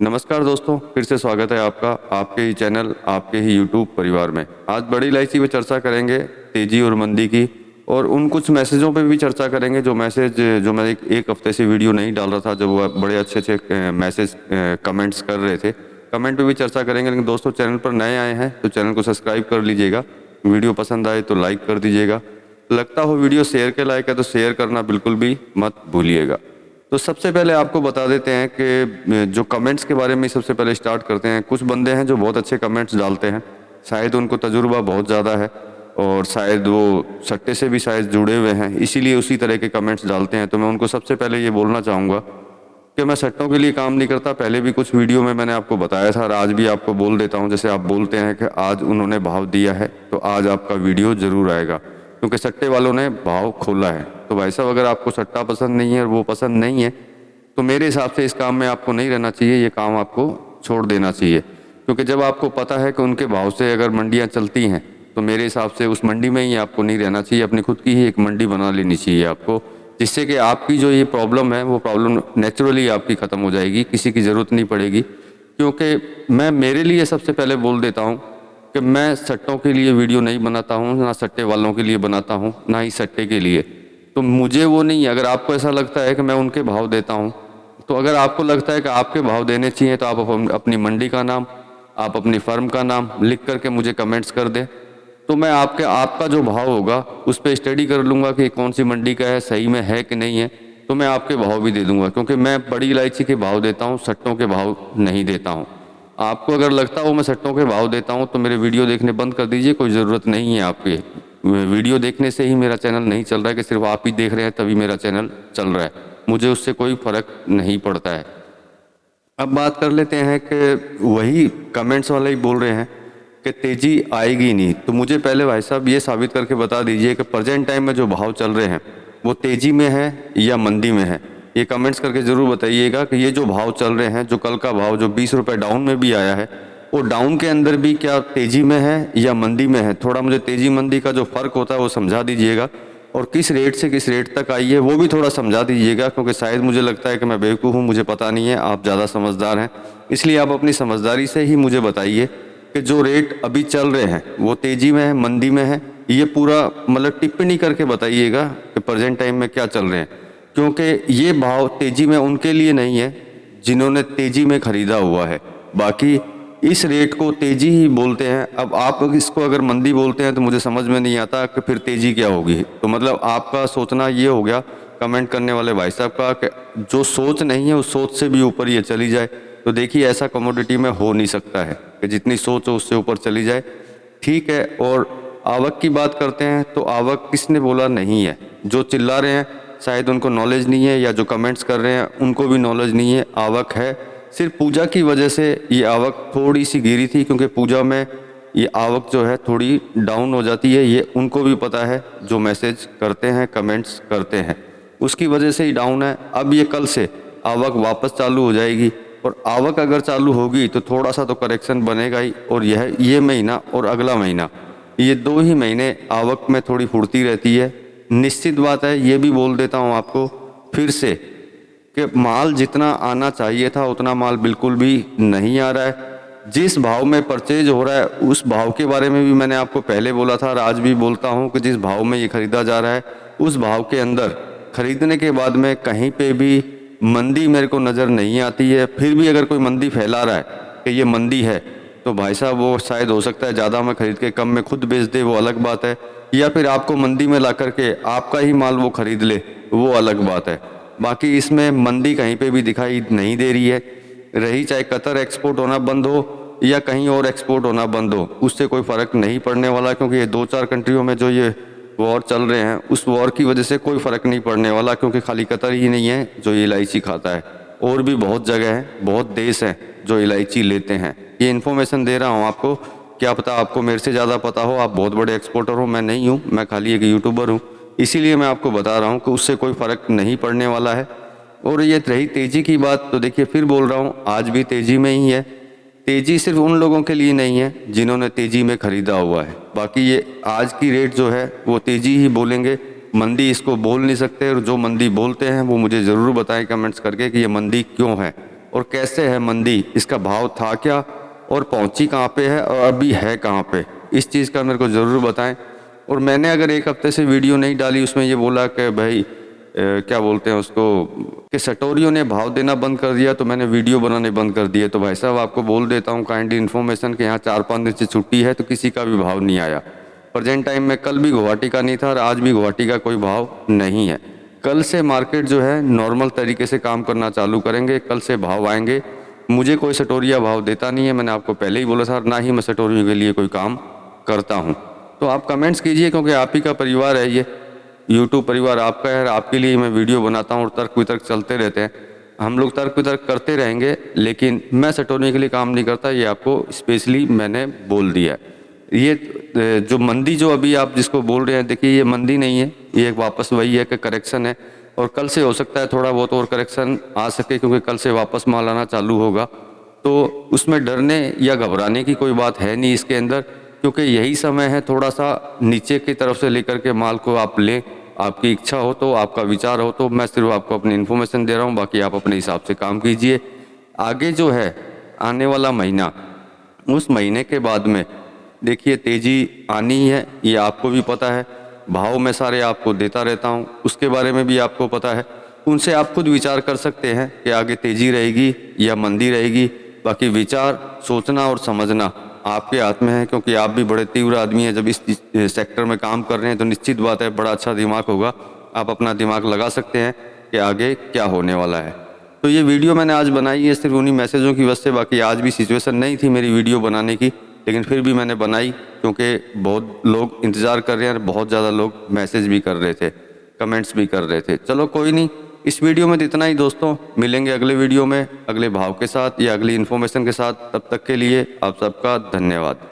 नमस्कार दोस्तों, फिर से स्वागत है आपका आपके ही चैनल आपके ही यूट्यूब परिवार में। आज बड़ी इलायची पे चर्चा करेंगे तेजी और मंदी की, और उन कुछ मैसेजों पे भी चर्चा करेंगे जो जो मैं एक हफ्ते से वीडियो नहीं डाल रहा था, जब वो बड़े अच्छे अच्छे मैसेज कमेंट्स कर रहे थे। कमेंट पे भी चर्चा करेंगे। लेकिन दोस्तों, चैनल पर नए आए हैं तो चैनल को सब्सक्राइब कर लीजिएगा। वीडियो पसंद आए तो लाइक कर दीजिएगा। लगता हो वीडियो शेयर के लायक है तो शेयर करना बिल्कुल भी मत भूलिएगा। तो सबसे पहले आपको बता देते हैं कि जो कमेंट्स के बारे में सबसे पहले स्टार्ट करते हैं। कुछ बंदे हैं जो बहुत अच्छे कमेंट्स डालते हैं, शायद उनको तजुर्बा बहुत ज़्यादा है और शायद वो सट्टे से भी शायद जुड़े हुए हैं, इसीलिए उसी तरह के कमेंट्स डालते हैं। तो मैं उनको सबसे पहले ये बोलना चाहूँगा कि मैं सट्टों के लिए काम नहीं करता। पहले भी कुछ वीडियो में मैंने आपको बताया था और आज भी आपको बोल देता हूँ। जैसे आप बोलते हैं कि आज उन्होंने भाव दिया है तो आज आपका वीडियो ज़रूर आएगा, क्योंकि सट्टे वालों ने भाव खोला है। तो भाई साहब, अगर आपको सट्टा पसंद नहीं है और वो पसंद नहीं है तो मेरे हिसाब से इस काम में आपको नहीं रहना चाहिए, ये काम आपको छोड़ देना चाहिए। क्योंकि जब आपको पता है कि उनके भाव से अगर मंडियाँ चलती हैं तो मेरे हिसाब से उस मंडी में ही आपको नहीं रहना चाहिए। अपनी खुद की ही एक मंडी बना लेनी चाहिए आपको, जिससे कि आपकी जो ये प्रॉब्लम है वो प्रॉब्लम नेचुरली आपकी ख़त्म हो जाएगी, किसी की ज़रूरत नहीं पड़ेगी। क्योंकि मैं मेरे लिए सबसे पहले बोल देता हूँ कि मैं सट्टों के लिए वीडियो नहीं बनाता हूँ, ना सट्टे वालों के लिए बनाता हूँ, ना ही सट्टे के लिए। तो मुझे वो नहीं है। अगर आपको ऐसा लगता है कि मैं उनके भाव देता हूँ, तो अगर आपको लगता है कि आपके भाव देने चाहिए तो आप अपनी मंडी का नाम, आप अपनी फर्म का नाम लिख करके मुझे कमेंट्स कर दें। तो मैं आपका जो भाव होगा उस पर स्टडी कर लूँगा कि कौन सी मंडी का है, सही में है कि नहीं है, तो मैं आपके भाव भी दे दूँगा। क्योंकि मैं बड़ी इलायची के भाव देता हूँ, सट्टों के भाव नहीं देता हूँ। आपको अगर लगता हो मैं सट्टों के भाव देता हूँ तो मेरे वीडियो देखने बंद कर दीजिए, कोई ज़रूरत नहीं है आपके वीडियो देखने से ही मेरा चैनल नहीं चल रहा है कि सिर्फ आप ही देख रहे हैं तभी मेरा चैनल चल रहा है। मुझे उससे कोई फ़र्क नहीं पड़ता है। अब बात कर लेते हैं कि वही कमेंट्स वाले ही बोल रहे हैं कि तेज़ी आएगी नहीं। तो मुझे पहले भाई साहब ये साबित करके बता दीजिए कि प्रेजेंट टाइम में जो भाव चल रहे हैं वो तेज़ी में है या मंदी में है। ये कमेंट्स करके ज़रूर बताइएगा कि ये जो भाव चल रहे हैं, जो कल का भाव जो 20 रुपये डाउन में भी आया है, वो डाउन के अंदर भी क्या तेज़ी में है या मंदी में है। थोड़ा मुझे तेज़ी मंदी का जो फ़र्क होता है वो समझा दीजिएगा, और किस रेट से किस रेट तक आई है वो भी थोड़ा समझा दीजिएगा। क्योंकि शायद मुझे लगता है कि मैं बेवकूफ़ हूँ, मुझे पता नहीं है, आप ज़्यादा समझदार हैं, इसलिए आप अपनी समझदारी से ही मुझे बताइए कि जो रेट अभी चल रहे हैं वो तेज़ी में है, मंदी में है। ये पूरा मतलब टिप्पणी करके बताइएगा कि प्रेजेंट टाइम में क्या चल रहे हैं। क्योंकि ये भाव तेज़ी में उनके लिए नहीं है जिन्होंने तेज़ी में ख़रीदा हुआ है। बाकी इस रेट को तेज़ी ही बोलते हैं। अब आप इसको अगर मंदी बोलते हैं तो मुझे समझ में नहीं आता कि फिर तेज़ी क्या होगी। तो मतलब आपका सोचना ये हो गया कमेंट करने वाले भाई साहब का कि जो सोच नहीं है उस सोच से भी ऊपर ये चली जाए। तो देखिए, ऐसा कमोडिटी में हो नहीं सकता है कि जितनी सोच हो उससे ऊपर चली जाए। ठीक है। और आवक की बात करते हैं तो आवक किसने बोला नहीं है। जो चिल्ला रहे हैं शायद उनको नॉलेज नहीं है, या जो कमेंट्स कर रहे हैं उनको भी नॉलेज नहीं है। आवक है, सिर्फ पूजा की वजह से ये आवक थोड़ी सी गिरी थी, क्योंकि पूजा में ये आवक जो है थोड़ी डाउन हो जाती है। ये उनको भी पता है जो मैसेज करते हैं, कमेंट्स करते हैं, उसकी वजह से ही डाउन है। अब ये कल से आवक वापस चालू हो जाएगी, और आवक अगर चालू होगी तो थोड़ा सा तो करेक्शन बनेगा ही। और ये महीना और अगला महीना, ये 2 ही महीने आवक में थोड़ी फुर्ती रहती है। निश्चित बात है, ये भी बोल देता हूँ आपको फिर से कि माल जितना आना चाहिए था उतना माल बिल्कुल भी नहीं आ रहा है। जिस भाव में परचेज हो रहा है उस भाव के बारे में भी मैंने आपको पहले बोला था और आज भी बोलता हूँ कि जिस भाव में ये ख़रीदा जा रहा है उस भाव के अंदर ख़रीदने के बाद में कहीं पे भी मंदी मेरे को नज़र नहीं आती है। फिर भी अगर कोई मंदी फैला रहा है कि ये मंदी है, तो भाई साहब वो शायद हो सकता है ज़्यादा में ख़रीद के कम में खुद बेच दे, वो अलग बात है। या फिर आपको मंदी में ला करके आपका ही माल वो ख़रीद ले, वो अलग बात है। बाकी इसमें मंदी कहीं पे भी दिखाई नहीं दे रही है। रही चाहे कतर एक्सपोर्ट होना बंद हो या कहीं और एक्सपोर्ट होना बंद हो, उससे कोई फ़र्क नहीं पड़ने वाला। क्योंकि ये 2-4 कंट्रियों में जो ये वॉर चल रहे हैं उस वॉर की वजह से कोई फ़र्क नहीं पड़ने वाला। क्योंकि खाली कतर ही नहीं है जो ये इलायची खाता है, और भी बहुत जगह है, बहुत देश हैं जो इलायची लेते हैं। ये इन्फॉर्मेशन दे रहा हूँ आपको, क्या पता आपको मेरे से ज़्यादा पता हो, आप बहुत बड़े एक्सपोर्टर हो, मैं नहीं हूँ, मैं खाली एक यूट्यूबर हूँ। इसीलिए मैं आपको बता रहा हूँ कि उससे कोई फ़र्क नहीं पड़ने वाला है। और ये रही तेज़ी की बात, तो देखिए फिर बोल रहा हूँ आज भी तेज़ी में ही है। तेज़ी सिर्फ उन लोगों के लिए नहीं है जिन्होंने तेज़ी में ख़रीदा हुआ है। बाकी ये आज की रेट जो है वो तेज़ी ही बोलेंगे, मंदी इसको बोल नहीं सकते। और जो मंदी बोलते हैं वो मुझे ज़रूर बताएं कमेंट्स करके कि ये मंदी क्यों है। और कैसे है मंदी, इसका भाव था क्या और पहुंची कहाँ पे है और अभी है कहाँ पे, इस चीज़ का मेरे को ज़रूर बताएं। और मैंने अगर एक हफ्ते से वीडियो नहीं डाली, उसमें ये बोला कि भाई क्या बोलते हैं उसको, कि सटोरियों ने भाव देना बंद कर दिया तो मैंने वीडियो बनाने बंद कर दिए। तो भाई साहब आपको बोल देता हूँ काइंडली इन्फॉर्मेशन कि यहाँ 4-5 दिन से छुट्टी है तो किसी का भी भाव नहीं आया प्रेजेंट टाइम में। कल भी गुवाहाटी का नहीं था और आज भी गुवाहाटी का कोई भाव नहीं है। कल से मार्केट जो है नॉर्मल तरीके से काम करना चालू करेंगे, कल से भाव आएंगे। मुझे कोई सटोरिया भाव देता नहीं है, मैंने आपको पहले ही बोला था, ना ही मैं सटोरियों के लिए कोई काम करता हूँ। तो आप कमेंट्स कीजिए क्योंकि आप ही का परिवार है, ये यूट्यूब परिवार आपका है, आपके लिए मैं वीडियो बनाता हूँ और तर्क वितर्क चलते रहते हैं। हम लोग तर्क वितर्क करते रहेंगे, लेकिन मैं सटोरियों के लिए काम नहीं करता, ये आपको स्पेशली मैंने बोल दिया है। ये जो मंदी जो अभी आप जिसको बोल रहे हैं, देखिए ये मंदी नहीं है, ये एक वापस वही है कि करेक्शन है। और कल से हो सकता है थोड़ा बहुत और करेक्शन आ सके, क्योंकि कल से वापस माल आना चालू होगा। तो उसमें डरने या घबराने की कोई बात है नहीं इसके अंदर, क्योंकि यही समय है थोड़ा सा नीचे की तरफ से लेकर के माल को आप लें। आपकी इच्छा हो तो, आपका विचार हो तो, मैं सिर्फ आपको अपनी इन्फॉर्मेशन दे रहा हूँ, बाकी आप अपने हिसाब से काम कीजिए। आगे जो है आने वाला महीना, उस महीने के बाद में देखिए तेज़ी आनी है, ये आपको भी पता है। भाव मैं सारे आपको देता रहता हूँ, उसके बारे में भी आपको पता है। उनसे आप खुद विचार कर सकते हैं कि आगे तेज़ी रहेगी या मंदी रहेगी। बाकी विचार, सोचना और समझना आपके हाथ में है, क्योंकि आप भी बड़े तीव्र आदमी हैं। जब इस सेक्टर में काम कर रहे हैं तो निश्चित बात है बड़ा अच्छा दिमाग होगा, आप अपना दिमाग लगा सकते हैं कि आगे क्या होने वाला है। तो ये वीडियो मैंने आज बनाई है सिर्फ उन्हीं मैसेजों की वजह से। बाकी आज भी सिचुएशन नहीं थी मेरी वीडियो बनाने की, लेकिन फिर भी मैंने बनाई क्योंकि बहुत लोग इंतज़ार कर रहे हैं और बहुत ज़्यादा लोग मैसेज भी कर रहे थे, कमेंट्स भी कर रहे थे। चलो कोई नहीं, इस वीडियो में इतना ही दोस्तों। मिलेंगे अगले वीडियो में अगले भाव के साथ या अगली इन्फॉर्मेशन के साथ। तब तक के लिए आप सबका धन्यवाद।